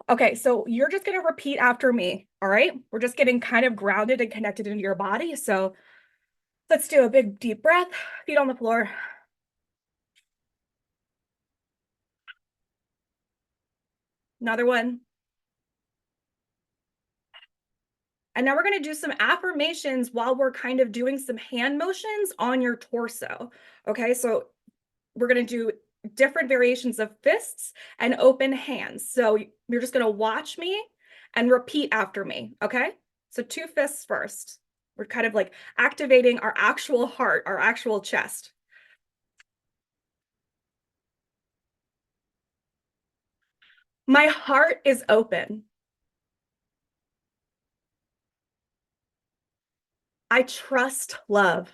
Okay, so you're just going to repeat after me. All right. We're just getting kind of grounded and connected into your body. So let's do a big deep breath, feet on the floor. Another one. And now we're going to do some affirmations while we're kind of doing some hand motions on your torso. Okay, so we're going to do different variations of fists and open hands. So you're just going to watch me and repeat after me. Okay, so two fists first. We're kind of like activating our actual heart, our actual chest. My heart is open. I trust love.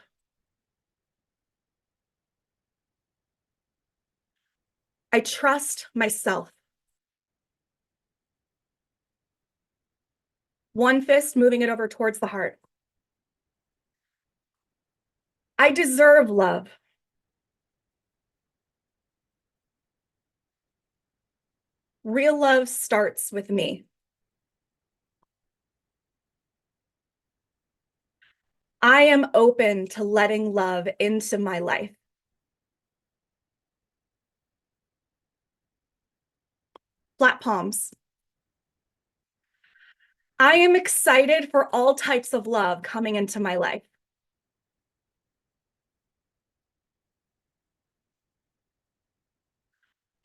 I trust myself. One fist moving it over towards the heart. I deserve love. Real love starts with me. I am open to letting love into my life. Flat palms. I am excited for all types of love coming into my life.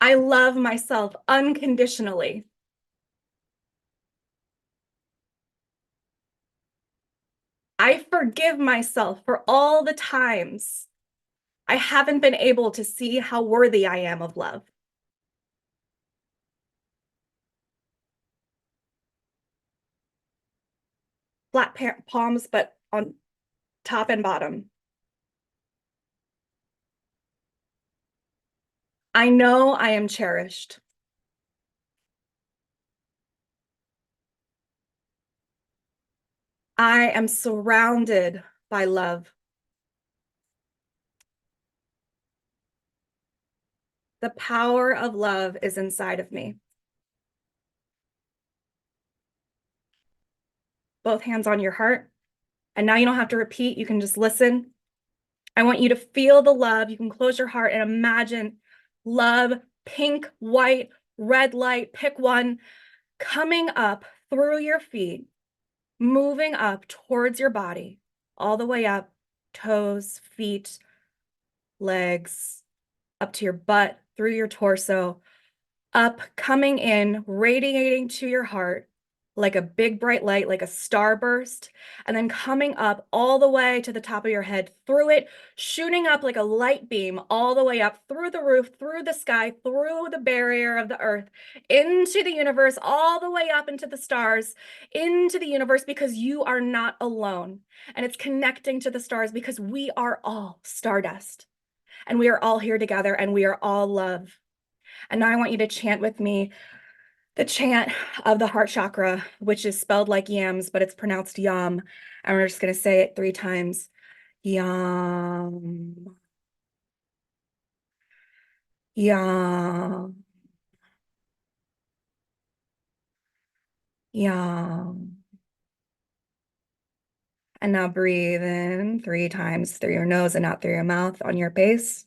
I love myself unconditionally. I forgive myself for all the times I haven't been able to see how worthy I am of love. Flat palms, but on top and bottom. I know I am cherished. I am surrounded by love. The power of love is inside of me. Both hands on your heart. And now you don't have to repeat, you can just listen. I want you to feel the love. You can close your heart and imagine love, pink, white, red light, pick one, coming up through your feet, moving up towards your body, all the way up, toes, feet, legs, up to your butt, through your torso, up, coming in, radiating to your heart like a big bright light, like a starburst, and then coming up all the way to the top of your head, through it, shooting up like a light beam all the way up through the roof, through the sky, through the barrier of the earth, into the universe, all the way up into the stars, into the universe, because you are not alone. And it's connecting to the stars because we are all stardust and we are all here together and we are all love. And now I want you to chant with me the chant of the heart chakra, which is spelled like yams, but it's pronounced yam. And we're just going to say it 3 times. Yam, yam, yam. And now breathe in 3 times through your nose and out through your mouth on your pace.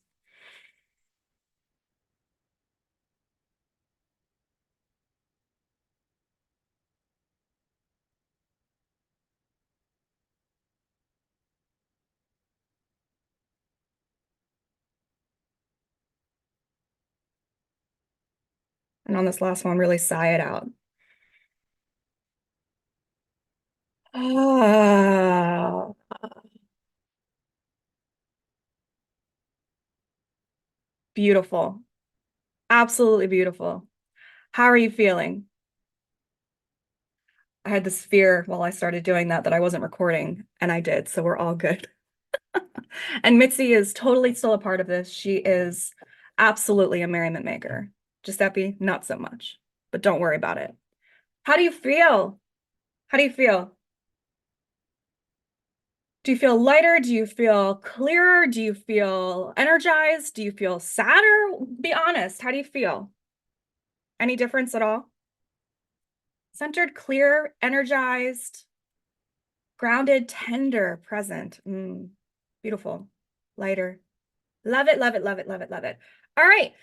And on this last one, really sigh it out. Ah, beautiful. Absolutely beautiful. How are you feeling? I had this fear while I started doing that I wasn't recording, and I did, so we're all good. And Mitzi is totally still a part of this. She is absolutely a merriment maker. Giuseppe, not so much, but don't worry about it. How do you feel? How do you feel? Do you feel lighter? Do you feel clearer? Do you feel energized? Do you feel sadder? Be honest. How do you feel? Any difference at all? Centered, clear, energized, grounded, tender, present. Beautiful. Lighter. Love it, love it, love it, love it, love it. All right.